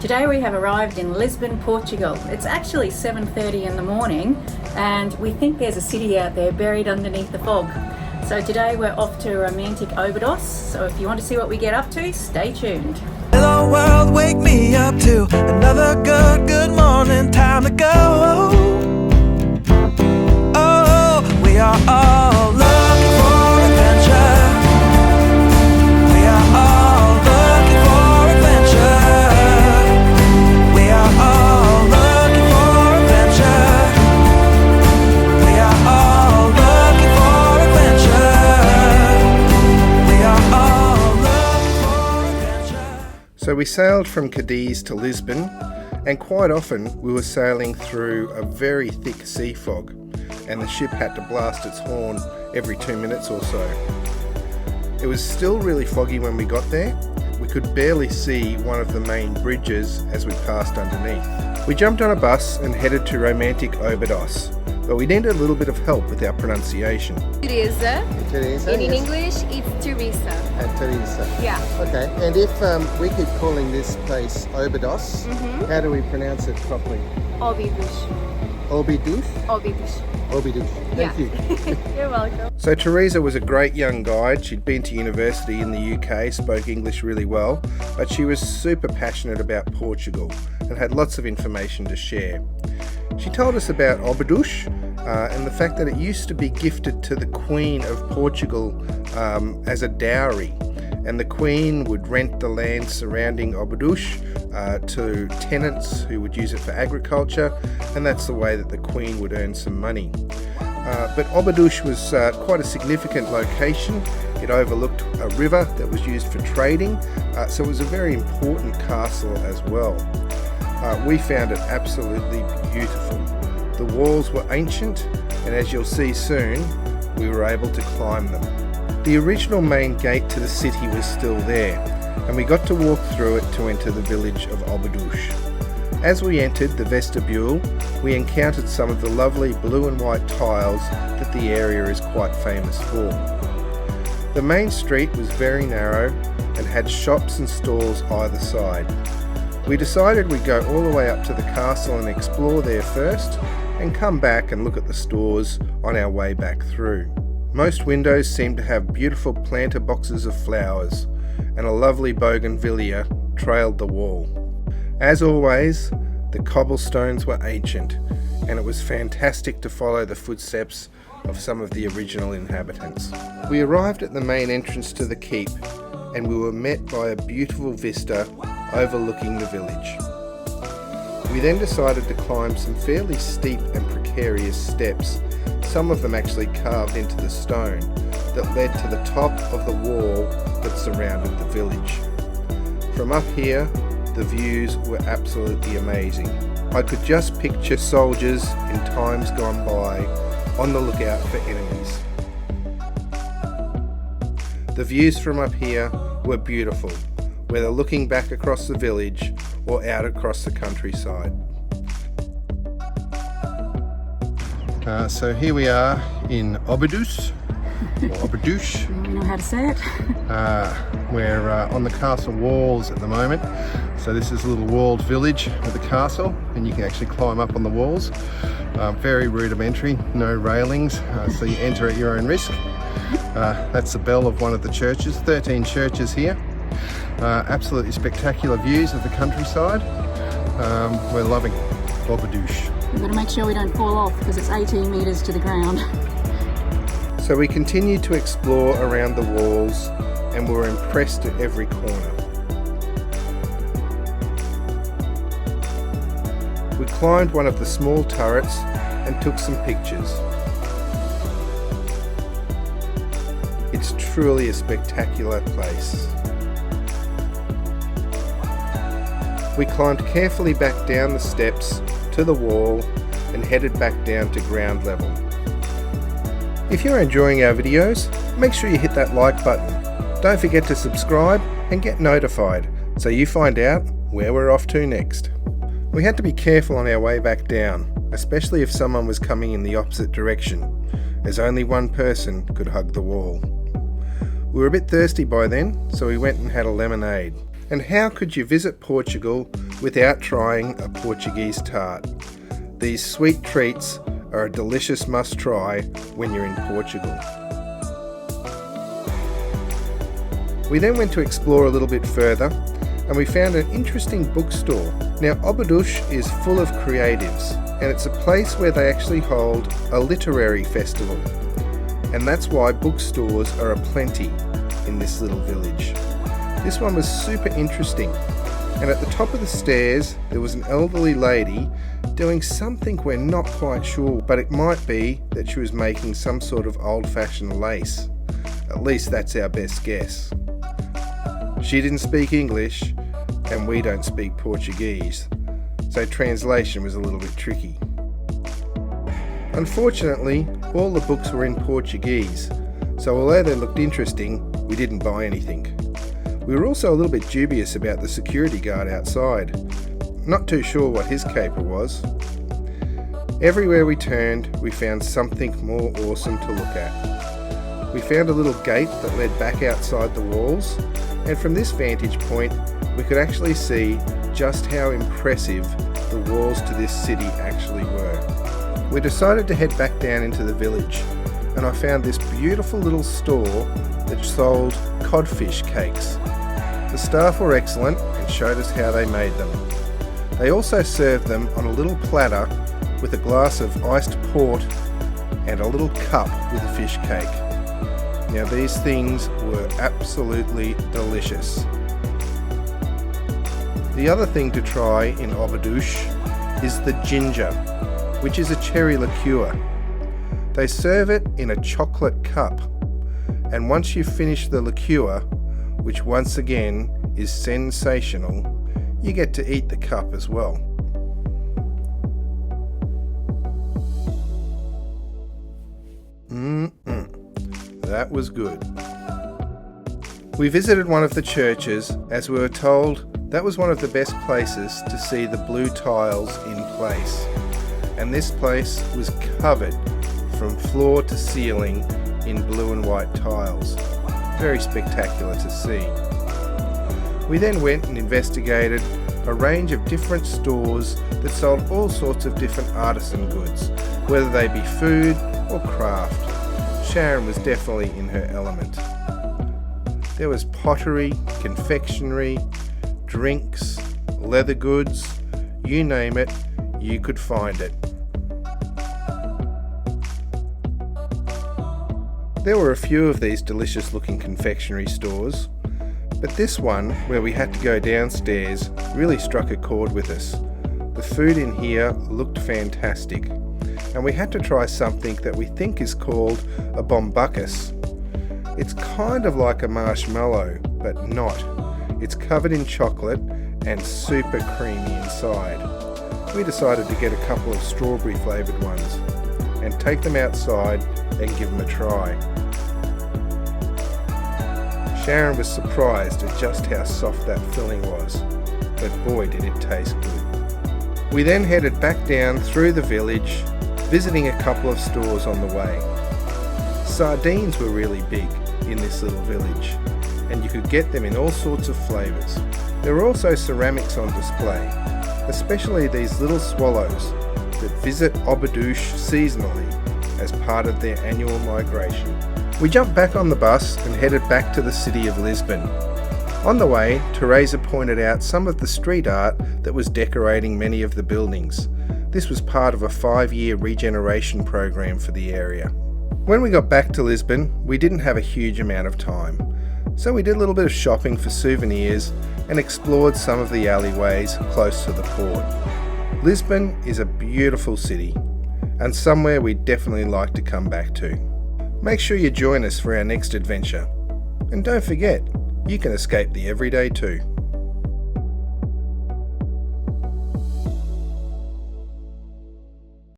Today we have arrived in Lisbon, Portugal. It's actually 7:30 in the morning and we think there's a city out there buried underneath the fog. So today we're off to Romantic Obidos, so if you want to see what we get up to, stay tuned. Hello world, wake me up to another good morning, time to go. Oh, we are all looking for adventure. We are all looking for adventure. We are all looking for adventure. We are all looking for adventure. We are all looking for adventure. So we sailed from Cadiz to Lisbon, and quite often we were sailing through a very thick sea fog, and the ship had to blast its horn every 2 minutes or so. It was still really foggy when we got there. We could barely see one of the main bridges as we passed underneath. We jumped on a bus and headed to Romantic Obidos, but we needed a little bit of help with our pronunciation. Teresa. Teresa, And in yes. English, it's Teresa. And Teresa. Yeah. Okay, and if we keep calling this place Obidos, how do we pronounce it properly? Obidos. Obidos? Obidos. Obidos. Thank you. You're welcome. So Teresa was a great young guide. She'd been to university in the UK, spoke English really well, but she was super passionate about Portugal and had lots of information to share. She told us about Obidos and the fact that it used to be gifted to the Queen of Portugal as a dowry, and the Queen would rent the land surrounding Obidos to tenants who would use it for agriculture, and that's the way that the Queen would earn some money. But Obidos was quite a significant location. It overlooked a river that was used for trading, so it was a very important castle as well. We found it absolutely beautiful. The walls were ancient, and as you'll see soon, we were able to climb them. The original main gate to the city was still there, and we got to walk through it to enter the village of Obidos. As we entered the vestibule, we encountered some of the lovely blue and white tiles that the area is quite famous for. The main street was very narrow and had shops and stalls either side. We decided we'd go all the way up to the castle and explore there first, and come back and look at the stores on our way back through. Most windows seemed to have beautiful planter boxes of flowers, and a lovely bougainvillea trailed the wall. As always, the cobblestones were ancient, and it was fantastic to follow the footsteps of some of the original inhabitants. We arrived at the main entrance to the keep, and we were met by a beautiful vista overlooking the village. We then decided to climb some fairly steep and precarious steps, some of them actually carved into the stone, that led to the top of the wall that surrounded the village. From up here, the views were absolutely amazing. I could just picture soldiers in times gone by on the lookout for enemies. The views from up here were beautiful, whether looking back across the village or out across the countryside. So here we are in Obidos, or Obidos. I don't know how to say it. We're on the castle walls at the moment. So this is a little walled village with a castle, and you can actually climb up on the walls. Very rudimentary, no railings, so you enter at your own risk. That's the bell of one of the churches, 13 churches here. Absolutely spectacular views of the countryside. We're loving Obidos. We've got to make sure we don't fall off because it's 18 metres to the ground. So we continued to explore around the walls and were impressed at every corner. We climbed one of the small turrets and took some pictures. It's truly a spectacular place. We climbed carefully back down the steps to the wall and headed back down to ground level. If you're enjoying our videos, make sure you hit that like button. Don't forget to subscribe and get notified so you find out where we're off to next. We had to be careful on our way back down, especially if someone was coming in the opposite direction, as only one person could hug the wall. We were a bit thirsty by then, so we went and had a lemonade. And how could you visit Portugal without trying a Portuguese tart? These sweet treats are a delicious must-try when you're in Portugal. We then went to explore a little bit further and we found an interesting bookstore. Now Obidos is full of creatives and it's a place where they actually hold a literary festival, and that's why bookstores are aplenty in this little village. This one was super interesting, and at the top of the stairs there was an elderly lady doing something we're not quite sure, but it might be that she was making some sort of old-fashioned lace. At least that's our best guess. She didn't speak English and we don't speak Portuguese, so translation was a little bit tricky. Unfortunately, all the books were in Portuguese, so although they looked interesting, we didn't buy anything. We were also a little bit dubious about the security guard outside. Not too sure what his caper was. Everywhere we turned, we found something more awesome to look at. We found a little gate that led back outside the walls, and from this vantage point, we could actually see just how impressive the walls to this city actually were. We decided to head back down into the village, and I found this beautiful little store that sold codfish cakes. The staff were excellent and showed us how they made them. They also served them on a little platter with a glass of iced port and a little cup with a fish cake. Now these things were absolutely delicious. The other thing to try in Obidos is the ginger, which is a cherry liqueur. They serve it in a chocolate cup, and once you've finished the liqueur, which once again is sensational, you get to eat the cup as well. That was good. We visited one of the churches as we were told that was one of the best places to see the blue tiles in place. And this place was covered from floor to ceiling in blue and white tiles. Very spectacular to see. We then went and investigated a range of different stores that sold all sorts of different artisan goods, whether they be food or craft. Sharon was definitely in her element. There was pottery, confectionery, drinks, leather goods, you name it, you could find it. There were a few of these delicious looking confectionery stores, but this one, where we had to go downstairs, really struck a chord with us. The food in here looked fantastic, and we had to try something that we think is called a bombucas. It's kind of like a marshmallow, but not. It's covered in chocolate and super creamy inside. We decided to get a couple of strawberry flavoured ones and take them outside and give them a try. Sharon was surprised at just how soft that filling was, but boy did it taste good. We then headed back down through the village, visiting a couple of stores on the way. Sardines were really big in this little village, and you could get them in all sorts of flavours. There were also ceramics on display, especially these little swallows that visit Obidos seasonally as part of their annual migration. We jumped back on the bus and headed back to the city of Lisbon. On the way, Teresa pointed out some of the street art that was decorating many of the buildings. This was part of a 5-year regeneration program for the area. When we got back to Lisbon, we didn't have a huge amount of time, so we did a little bit of shopping for souvenirs and explored some of the alleyways close to the port. Lisbon is a beautiful city and somewhere we'd definitely like to come back to. Make sure you join us for our next adventure. And don't forget, you can escape the everyday too.